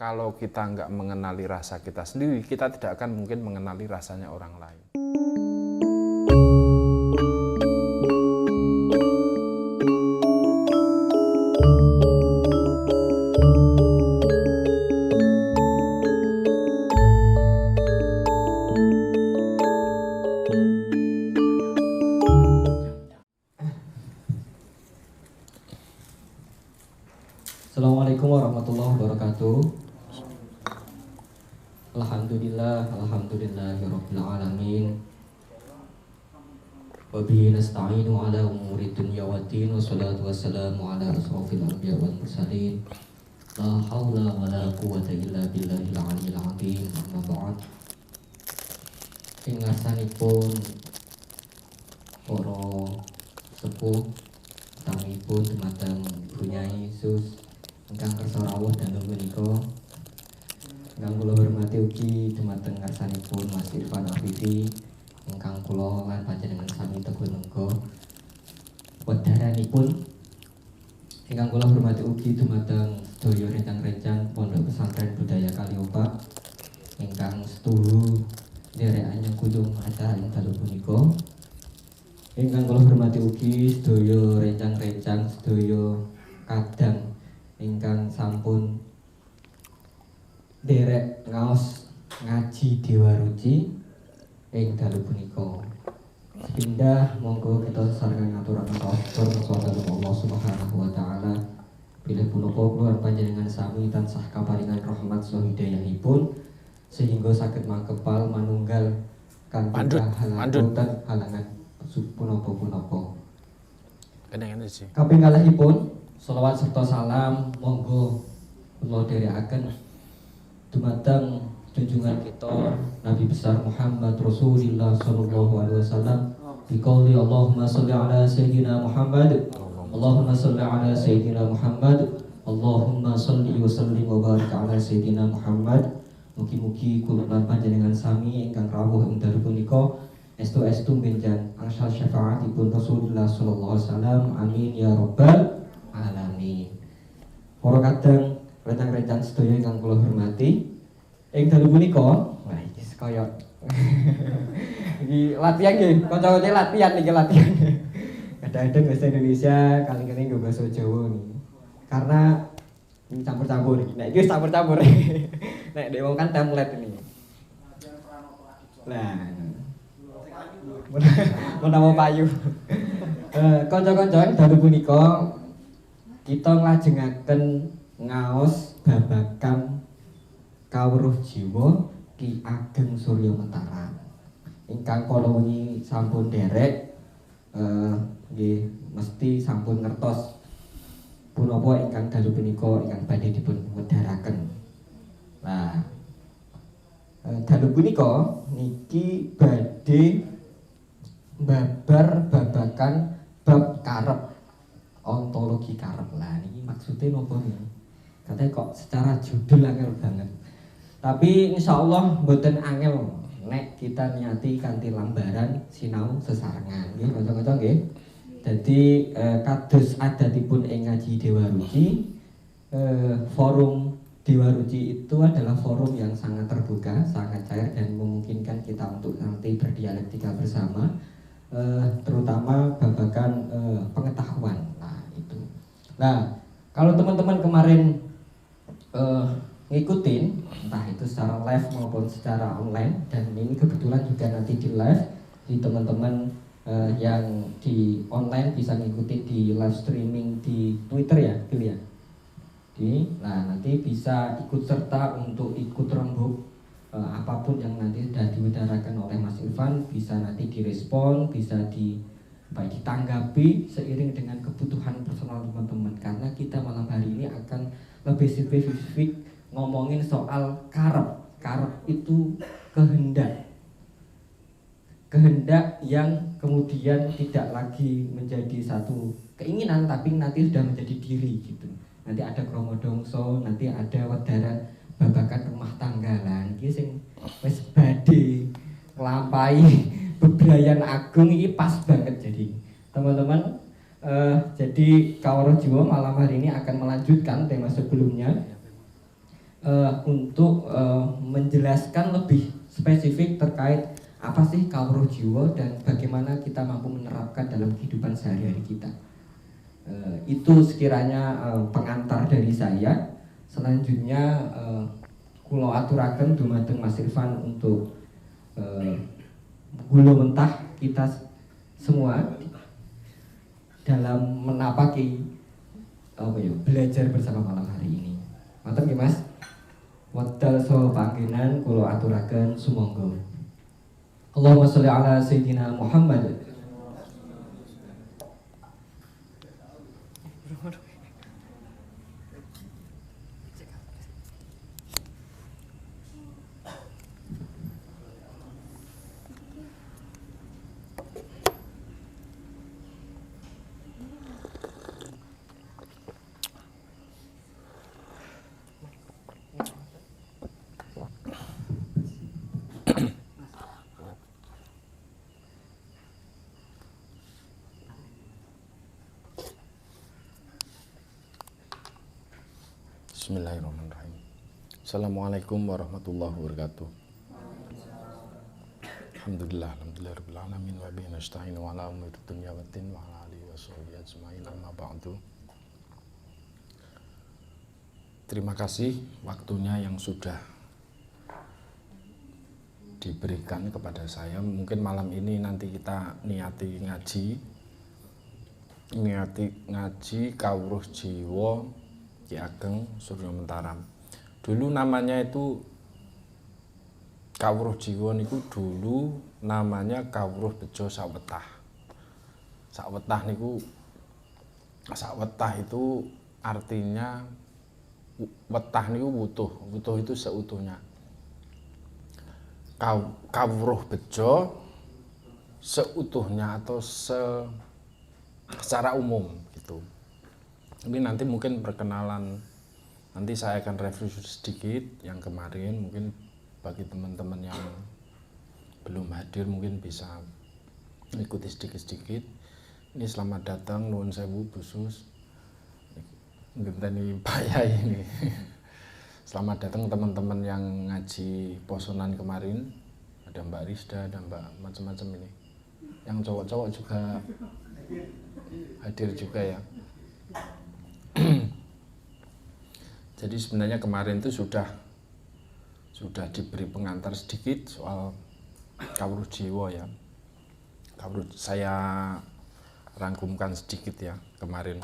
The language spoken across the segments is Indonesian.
Kalau kita nggak mengenali rasa kita sendiri, kita tidak akan mungkin mengenali rasanya orang lain. Assalamualaikum warahmatullahi wabarakatuh. Alhamdulillahirabbil alamin. Wa bihi nasta'inu ala umuri dunya waddin, wassalatu wassalamu ala asrofil anbiya wal mursalin. La haula wala quwwata illa billahil aliyyil azim. Amma ba'd. Ing ngarsanipun para sepuh tamipun dumateng Bunyai Sus ingkang kersa rawuh dangu menika, ingkang kula hormati ugi dumateng ngarsanipun Mas Irfan Afifi ingkang kula lan panjenengan sami teguh nengga wedharanipun, ingkang kula hormati ugi dumateng sedaya rencang-rencang Pondok Pesantren Budaya Kaliopak ingkang setuhu nderekaken nyengkuyung acara ing dalu punika, ingkang kula hormati ugi sedaya rencang-rencang sedaya kadang ingkang sampun derek ngaos ngaji Dewa Ruci ing dalu punika. Sepindah monggo kita sareng ngaturaken sholawat Allah Subhanahu wa taala. Bilih punapa kula panjenengan sami tansah kaparingan rahmat saha hidayahipun sehingga saged mangkepal manunggal kanthi halangan punapa-punapa. Kaping kalihipun sholawat serta salam monggo kula dherekaken dumateng junjungan kita Nabi besar Muhammad Rasulullah sallallahu alaihi wasallam biqauli Allahumma shalli ala sayyidina Muhammad, Allahumma shalli ala sayyidina Muhammad, Allahumma shalli wa sallim wa barik ala sayyidina Muhammad. Mugi-mugi kula lan panjenengan sami ingkang rawuh ing dalu punika estu-estu benjang angsal syafaatipun Rasulullah sallallahu alaihi wasallam. Amin ya rabbal alamin. Para kadang rencang-rencang sedaya ingkang kula hormati, ing dalu punika, wah iki kaya iki latihan nggih, kanca-kanca latihan niki latihan. Kadang-kadang bahasa Indonesia kali-kali nggo bahasa Jawa nih. Karena ini campur-campur iki. Nek iki campur-campur. Nek dhewe kan template ini. Nah. Menawa payu. Kanca-kanca dalu punika kita nglajengaken ngaos babagan kawruh jiwa Ki Ageng Surya Mentara ingkang kala wingi sampun derek nggih mesti sampun ngertos punapa ingkang dalu punika ingkang badhe dipun wedharaken. Nah, dalu punika niki badhe babar babakan bab karep, ontologi karep. Lah niki maksudnya napa niki? Katanya kok secara judul angel banget. Tapi insyaallah mboten angel nek kita niati kanthi lambaran sinau sesarengan nggih kanca-kanca nggih. Dadi kados adatipun ing ngaji Dewa Ruci, forum Dewa Ruci itu adalah forum yang sangat terbuka, sangat cair dan memungkinkan kita untuk nanti berdialektika bersama, terutama babagan pengetahuan. Nah itu. Nah kalau teman-teman kemarin ngikutin entah itu secara live maupun secara online, dan ini kebetulan juga nanti di live di teman-teman yang di online bisa ngikutin di live streaming di Twitter ya, Gil ya. Nah nanti bisa ikut serta untuk ikut rembuk apapun yang nanti sudah diutarakan oleh Mas Irfan, bisa nanti direspon, bisa ditanggapi seiring dengan kebutuhan personal teman-teman, karena kita malam hari ini akan lebih spesifik ngomongin soal karep. Karep itu kehendak yang kemudian tidak lagi menjadi satu keinginan tapi nanti sudah menjadi diri gitu. Nanti ada kromodongso, nanti ada wedaran babakan rumah tangga lah iki sing wis badhe nglampahi bebrayan agung iki pas banget. Jadi teman-teman jadi Kawruh Jiwa malam hari ini akan melanjutkan tema sebelumnya untuk menjelaskan lebih spesifik terkait apa sih kawruh jiwa dan bagaimana kita mampu menerapkan dalam kehidupan sehari-hari kita. Itu sekiranya pengantar dari saya. Selanjutnya kula aturaken dumateng Mas Irfan untuk gula mentah kita semua dalam menapaki belajar bersama malam hari ini. Mantap ya Mas. Wekdal saha panggenan kula aturaken sumangga. Allahumma sholli ala sayyidina Muhammad. Bismillahirrahmanirrahim. Assalamualaikum warahmatullahi wabarakatuh. Alhamdulillahirabbil alamin wa bihi nasta'in wa ala umuri dunya waddin wa ala alihi washabihi ajmain amma ba'du. Terima kasih waktunya yang sudah diberikan kepada saya. Mungkin malam ini nanti kita niati ngaji kawruh jiwa Ki Ageng Surya Mentaram. Dulu namanya itu kawruh jiwa niku dulu namanya kawruh bejo sawetah. Sawetah niku sawetah itu artinya wetah niku wutuh. Wutuh itu seutuhnya. Kawruh bejo seutuhnya atau secara umum gitu. Ini nanti mungkin perkenalan, nanti saya akan review sedikit yang kemarin, mungkin bagi teman-teman yang belum hadir mungkin bisa mengikuti sedikit-sedikit. Ini selamat datang, nuwun sewu busus, ngenteni Pak Yai ini. Selamat datang teman-teman yang ngaji posonan kemarin, ada Mbak Rizda, ada Mbak macam-macam ini. Yang cowok-cowok juga hadir juga ya. Jadi sebenarnya kemarin itu sudah diberi pengantar sedikit soal kawruh jiwa ya. Saya rangkumkan sedikit ya kemarin.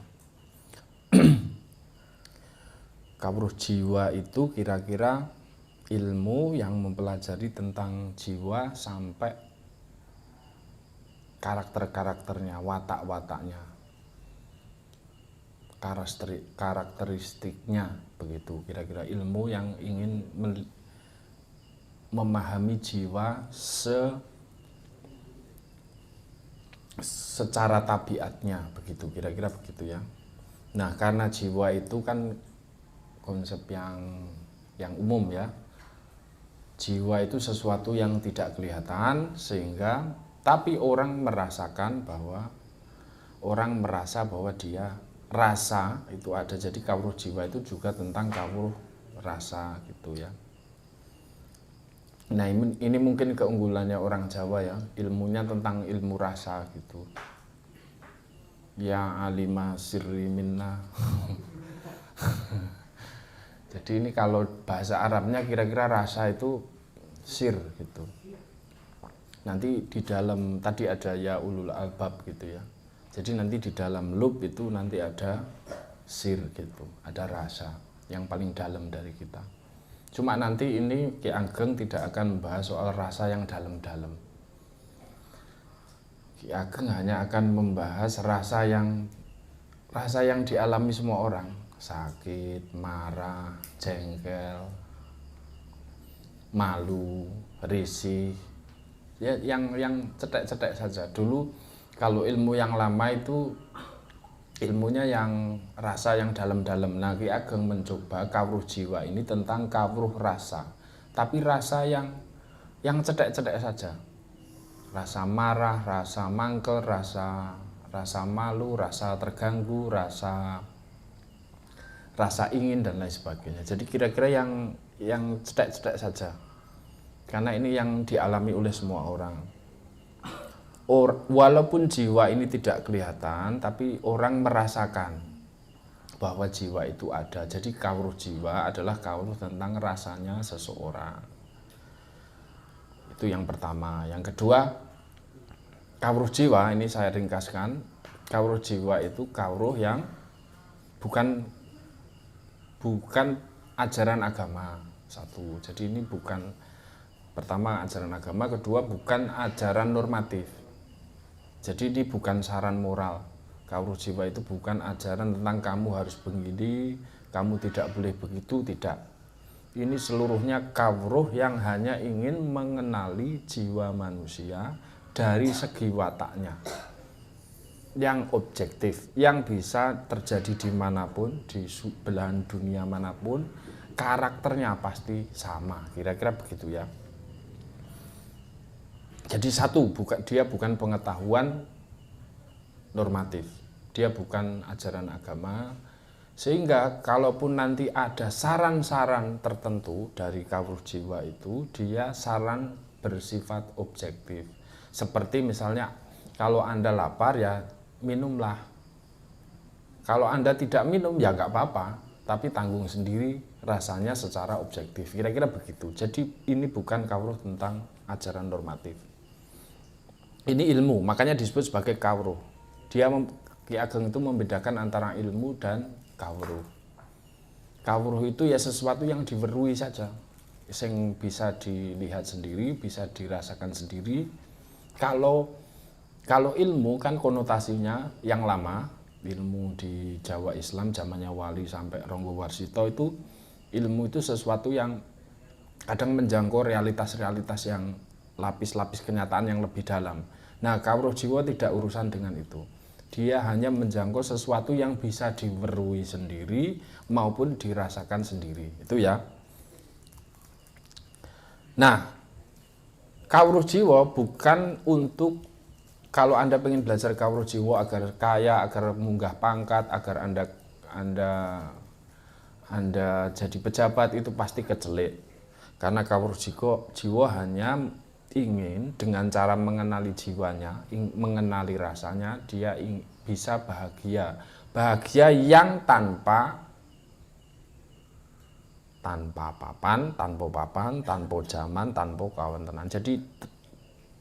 Kawruh jiwa itu kira-kira ilmu yang mempelajari tentang jiwa sampai karakternya, watak-wataknya, karakteristiknya, begitu kira-kira ilmu yang ingin memahami jiwa secara tabiatnya, begitu kira-kira begitu ya. Nah, karena jiwa itu kan konsep yang umum ya. Jiwa itu sesuatu yang tidak kelihatan, sehingga tapi orang merasa bahwa dia rasa itu ada. Jadi kawruh jiwa itu juga tentang kawruh rasa gitu ya. Nah, ini mungkin keunggulannya orang Jawa ya, ilmunya tentang ilmu rasa gitu. Ya alima sirri minna. Jadi ini kalau bahasa Arabnya kira-kira rasa itu sir gitu. Nanti di dalam tadi ada ya ulul albab gitu ya. Jadi nanti di dalam lub itu nanti ada sir gitu, ada rasa yang paling dalam dari kita. Cuma nanti ini Ki Ageng tidak akan membahas soal rasa yang dalam-dalam. Ki Ageng hanya akan membahas rasa yang dialami semua orang, sakit, marah, jengkel, malu, risih, ya yang cetek-cetek saja. Dulu kalau ilmu yang lama itu ilmunya yang rasa yang dalam-dalam. Nah, Ki Ageng mencoba kawruh jiwa ini tentang kawruh rasa, tapi rasa yang cetek-cetek saja. Rasa marah, rasa mangkel, rasa malu, rasa terganggu, rasa rasa ingin dan lain sebagainya. Jadi kira-kira yang cetek-cetek saja. Karena ini yang dialami oleh semua orang. Walaupun jiwa ini tidak kelihatan, tapi orang merasakan bahwa jiwa itu ada. Jadi kawruh jiwa adalah kawruh tentang rasanya seseorang. Itu yang pertama. Yang kedua, kawruh jiwa ini saya ringkaskan. Kawruh jiwa itu kawruh yang bukan ajaran agama. Satu. Jadi ini bukan, pertama ajaran agama, kedua bukan ajaran normatif. Jadi ini bukan saran moral. Kawruh jiwa itu bukan ajaran tentang kamu harus begini, kamu tidak boleh begitu, tidak. Ini seluruhnya kawruh yang hanya ingin mengenali jiwa manusia dari segi wataknya. Yang objektif, yang bisa terjadi dimanapun, di belahan dunia manapun, karakternya pasti sama. Kira-kira begitu ya. Jadi satu, dia bukan pengetahuan normatif, dia bukan ajaran agama, sehingga kalaupun nanti ada saran-saran tertentu dari kawruh jiwa itu, dia saran bersifat objektif. Seperti misalnya, kalau Anda lapar ya minumlah, kalau Anda tidak minum ya nggak apa-apa, tapi tanggung sendiri rasanya secara objektif. Kira-kira begitu. Jadi ini bukan kawruh tentang ajaran normatif. Ini ilmu, makanya disebut sebagai kawruh. Ki Ageng itu membedakan antara ilmu dan kawruh. Kawruh itu ya sesuatu yang diwerui saja, yang bisa dilihat sendiri, bisa dirasakan sendiri. Kalau ilmu kan konotasinya yang lama, ilmu di Jawa Islam zamannya Wali sampai Ronggo Warsito itu, ilmu itu sesuatu yang kadang menjangkau realitas-realitas yang lapis-lapis kenyataan yang lebih dalam. Nah, kawruh jiwa tidak urusan dengan itu. Dia hanya menjangkau sesuatu yang bisa diwerui sendiri maupun dirasakan sendiri. Itu ya. Nah, kawruh jiwa bukan untuk, kalau Anda ingin belajar kawruh jiwa agar kaya, agar munggah pangkat, agar Anda jadi pejabat, itu pasti kecelik. Karena kawruh jiwa hanya ingin dengan cara mengenali jiwanya, mengenali rasanya, dia bisa bahagia. Bahagia yang tanpa papan, tanpa zaman, tanpa kawantenan. Jadi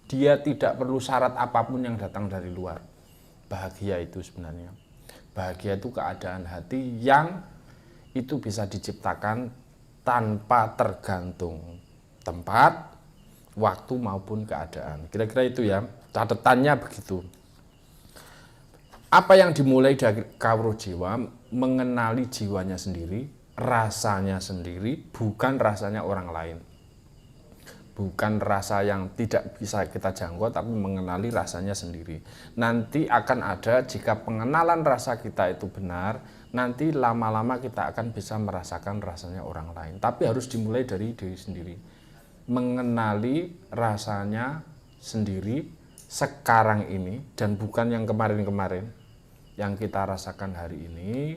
dia tidak perlu syarat apapun yang datang dari luar. Bahagia itu sebenarnya. Bahagia itu keadaan hati yang itu bisa diciptakan tanpa tergantung tempat, waktu maupun keadaan. Kira-kira itu ya, catatannya begitu. Apa yang dimulai dari kawruh jiwa, mengenali jiwanya sendiri, rasanya sendiri, bukan rasanya orang lain. Bukan rasa yang tidak bisa kita jangkau, tapi mengenali rasanya sendiri. Nanti akan ada, jika pengenalan rasa kita itu benar, nanti lama-lama kita akan bisa merasakan rasanya orang lain. Tapi harus dimulai dari diri sendiri. Mengenali rasanya sendiri sekarang ini, dan bukan yang kemarin-kemarin yang kita rasakan hari ini,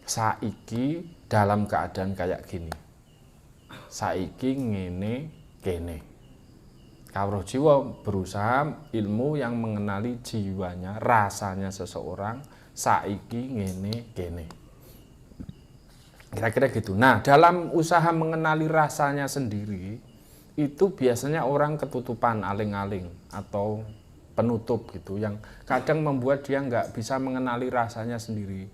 saiki dalam keadaan kayak gini, saiki ngene kene. Kawruh jiwa berusaha ilmu yang mengenali jiwanya, rasanya seseorang saiki ngene kene. Kira-kira gitu. Nah, dalam usaha mengenali rasanya sendiri, itu biasanya orang ketutupan aling-aling atau penutup gitu, yang kadang membuat dia nggak bisa mengenali rasanya sendiri.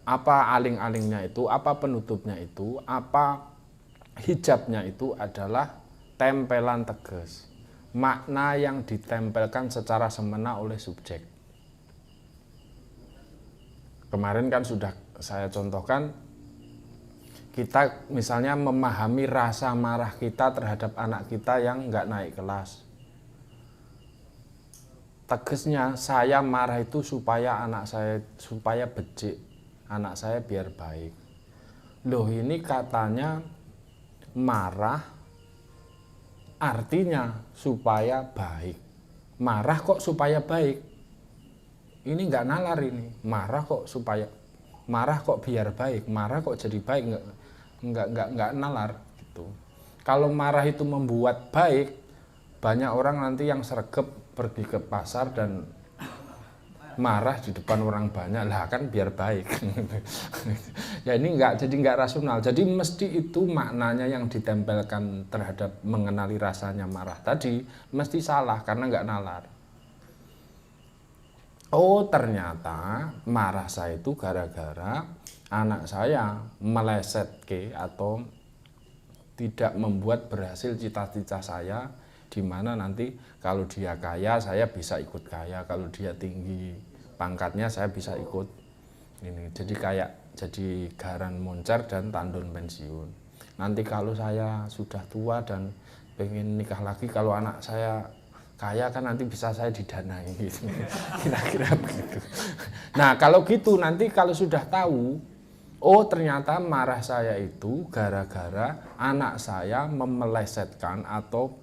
Apa aling-alingnya itu, apa penutupnya itu, apa hijabnya itu adalah tempelan tegas. Makna yang ditempelkan secara semena oleh subjek. Kemarin kan sudah saya contohkan, kita misalnya memahami rasa marah kita terhadap anak kita yang nggak naik kelas. Tegasnya, saya marah itu supaya supaya becik, anak saya biar baik. Loh, ini katanya marah artinya supaya baik. Marah kok supaya baik? Ini nggak nalar ini. Marah kok supaya marah kok biar baik, marah kok jadi baik, nggak nalar gitu. Kalau marah itu membuat baik, banyak orang nanti yang sregep pergi ke pasar dan marah di depan orang banyak, lah kan biar baik. Ya ini jadi nggak rasional. Jadi mesti itu maknanya yang ditempelkan terhadap mengenali rasanya marah tadi mesti salah karena nggak nalar. Oh ternyata marah saya itu gara-gara anak saya meleset atau tidak membuat berhasil cita-cita saya, di mana nanti kalau dia kaya saya bisa ikut kaya, kalau dia tinggi pangkatnya saya bisa ikut ini. Jadi kayak jadi garan moncer dan tandon pensiun. Nanti kalau saya sudah tua dan pengen nikah lagi, kalau anak saya kaya kan nanti bisa saya didanai gitu. Kira-kira begitu. Nah kalau gitu nanti kalau sudah tahu, oh ternyata marah saya itu gara-gara anak saya memelesetkan atau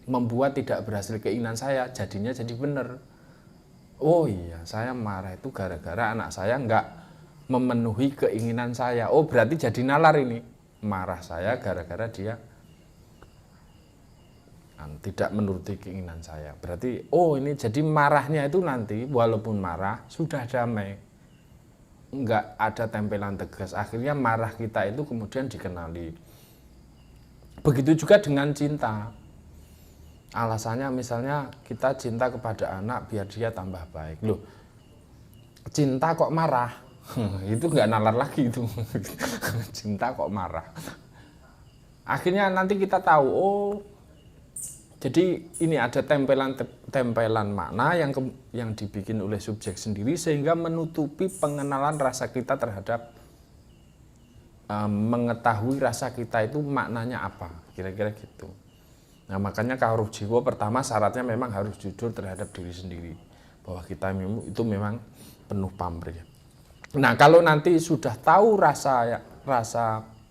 membuat tidak berhasil keinginan saya, jadinya jadi benar. Oh iya, saya marah itu gara-gara anak saya nggak memenuhi keinginan saya. Oh berarti jadi nalar ini. Marah saya gara-gara dia tidak menuruti keinginan saya. Berarti oh ini jadi marahnya itu nanti walaupun marah sudah damai. Nggak ada tempelan tegas. Akhirnya marah kita itu kemudian dikenali. Begitu juga dengan cinta. Alasannya misalnya kita cinta kepada anak biar dia tambah baik. Loh, cinta kok marah? Itu nggak nalar lagi itu. Cinta kok marah. Akhirnya nanti kita tahu, oh jadi ini ada tempelan makna yang dibikin oleh subjek sendiri sehingga menutupi pengenalan rasa kita terhadap mengetahui rasa kita itu maknanya apa, kira-kira gitu. Nah makanya kawruh jiwa pertama syaratnya memang harus jujur terhadap diri sendiri, bahwa kita itu memang penuh pamrih. Nah kalau nanti sudah tahu rasa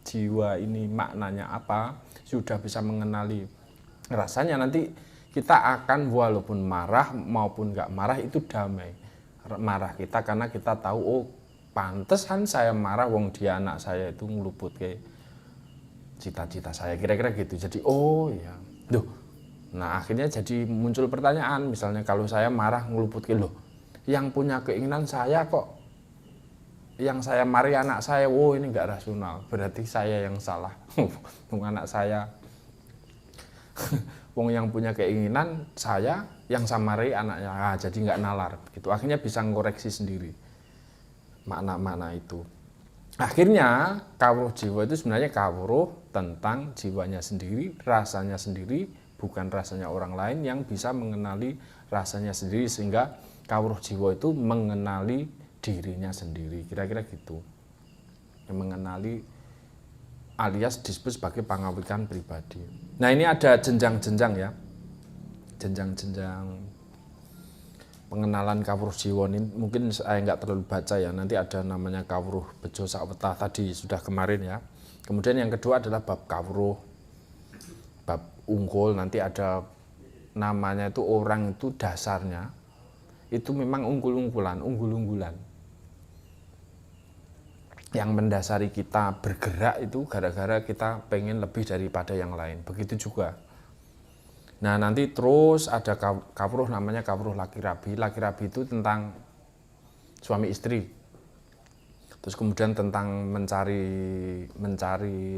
jiwa ini maknanya apa, sudah bisa mengenali rasanya, nanti kita akan walaupun marah maupun nggak marah itu damai marah kita, karena kita tahu oh pantesan saya marah wong dia anak saya itu ngeluput ke cita-cita saya, kira-kira gitu. Jadi oh ya loh, nah akhirnya jadi muncul pertanyaan, misalnya kalau saya marah ngeluput ke loh, yang punya keinginan saya kok, yang saya mari anak saya, oh ini nggak rasional, berarti saya yang salah. Wong anak saya wong yang punya keinginan saya yang samari anaknya, jadi nggak nalar gitu. Akhirnya bisa ngoreksi sendiri makna-makna itu. Akhirnya kawruh jiwa itu sebenarnya kawruh tentang jiwanya sendiri, rasanya sendiri, bukan rasanya orang lain, yang bisa mengenali rasanya sendiri sehingga kawruh jiwa itu mengenali dirinya sendiri, kira-kira gitu. Yang mengenali alias disebut sebagai pangawikan pribadi. Nah ini ada jenjang-jenjang ya, jenjang-jenjang pengenalan kawruh jiwa ini mungkin saya nggak terlalu baca ya, nanti ada namanya kawruh bejo sakwetah tadi sudah kemarin ya. Kemudian yang kedua adalah bab kawruh, bab unggul, nanti ada namanya itu orang itu dasarnya itu memang unggul-unggulan yang mendasari kita bergerak itu gara-gara kita pengen lebih daripada yang lain, begitu juga. Nah nanti terus ada kawruh namanya kawruh laki rabi. Laki rabi itu tentang suami istri. Terus kemudian tentang mencari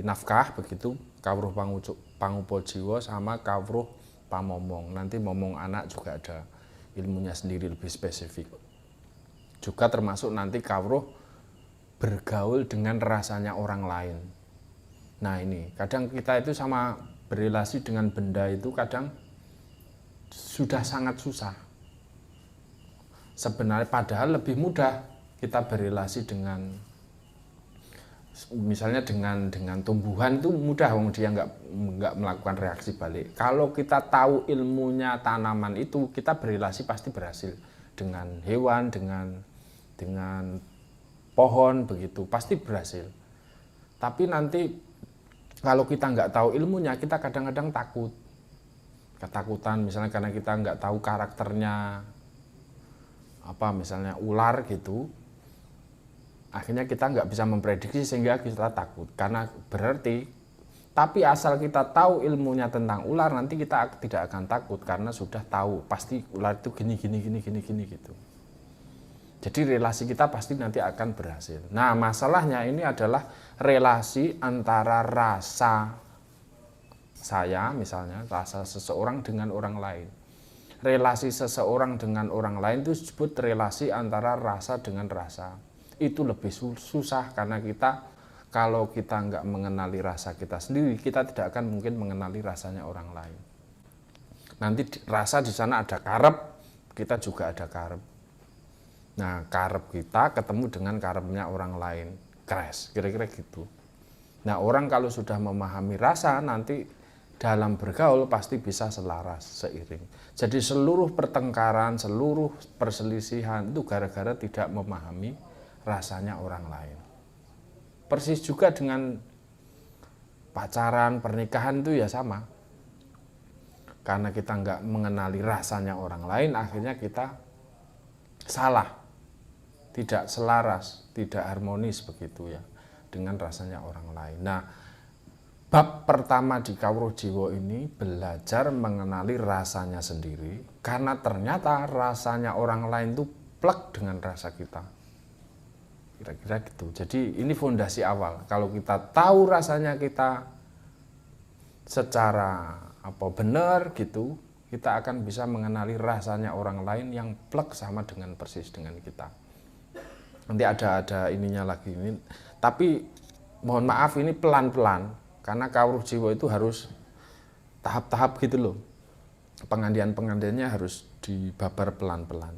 nafkah, begitu kawruh pangupo jiwa sama kawruh pamomong. Nanti momong anak juga ada ilmunya sendiri lebih spesifik. Juga termasuk nanti kawruh bergaul dengan rasanya orang lain. Nah ini kadang kita itu sama berrelasi dengan benda itu kadang sudah sangat susah. Sebenarnya padahal lebih mudah kita berrelasi dengan misalnya dengan tumbuhan itu mudah, wong dia nggak melakukan reaksi balik. Kalau kita tahu ilmunya tanaman itu kita berrelasi pasti berhasil, dengan hewan, dengan pohon begitu pasti berhasil. Tapi nanti kalau kita nggak tahu ilmunya, kita kadang-kadang ketakutan misalnya karena kita nggak tahu karakternya apa, misalnya ular gitu. akhirnya kita nggak bisa memprediksi sehingga kita takut. Karena berarti, tapi asal kita tahu ilmunya tentang ular, nanti kita tidak akan takut karena sudah tahu pasti ular itu gini gitu. Jadi relasi kita pasti nanti akan berhasil. Nah, masalahnya ini adalah relasi antara rasa saya, misalnya rasa seseorang dengan orang lain. Relasi seseorang dengan orang lain itu disebut relasi antara rasa dengan rasa. Itu lebih susah karena kalau kita nggak mengenali rasa kita sendiri, kita tidak akan mungkin mengenali rasanya orang lain. Nanti rasa di sana ada karep, kita juga ada karep. Nah, karep kita ketemu dengan karepnya orang lain, crash, kira-kira gitu. Nah, orang kalau sudah memahami rasa, nanti dalam bergaul pasti bisa selaras, seiring. Jadi seluruh pertengkaran, seluruh perselisihan itu gara-gara tidak memahami rasanya orang lain. Persis juga dengan pacaran, pernikahan itu ya sama. Karena kita nggak mengenali rasanya orang lain, akhirnya kita salah. Tidak selaras, tidak harmonis begitu ya dengan rasanya orang lain. Nah, bab pertama di Kawruh Jiwa ini belajar mengenali rasanya sendiri, karena ternyata rasanya orang lain itu plek dengan rasa kita. Kira-kira gitu. Jadi ini fondasi awal. Kalau kita tahu rasanya kita secara benar gitu, kita akan bisa mengenali rasanya orang lain yang plek sama dengan persis dengan kita. Nanti ada ininya lagi ini, tapi mohon maaf ini pelan-pelan karena Kawruh Jiwa itu harus tahap-tahap gitu loh. Pengandian-pengandiannya harus dibabar pelan-pelan.